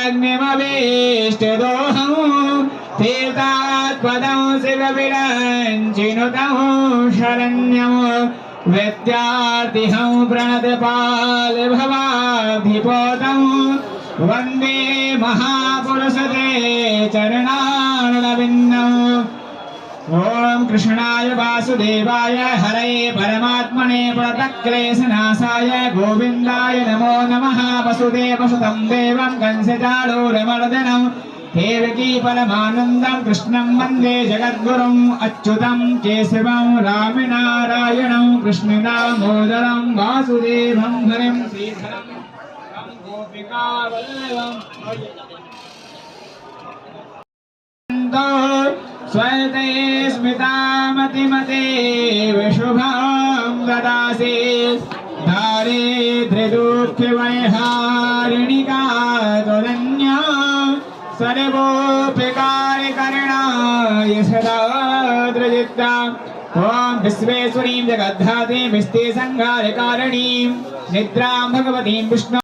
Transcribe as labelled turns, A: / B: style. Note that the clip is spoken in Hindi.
A: अग्निमभीष्टदोहं तीर्थात्पदं शिवविरञ्चिनुतं शरण्यं विद्यार्थिहं प्रणतपालभवाधिपोतं वन्दे महापुरुषते चरणारविन्दम्। ओम कृष्णाय वासुदेवाय हरये परमात्मने प्रणतक्लेशनाशाय गोविन्दाय नमो नमः। वसुदेवसुतं देवं कंसचाणूरमर्दनं देवकी परमानन्दं कृष्णं वन्दे जगद्गुरुं अच्युतं केशवं रामनारायणं कृष्णदामोदरं वासुदेवं हरिं श्रीधरं गोपिकावल्लभं स्वते स्मितामतिमते विशुभं ददासि दारिद्र्यदुःखवैहारिणिका त्वदन्या सर्वोपकारकरणाय सदा द्रजिता। ॐ विश्वेश्वरीं जगद्धात्रीं विस्ते संहारकारिणीं निद्रां भगवतीं विष्णु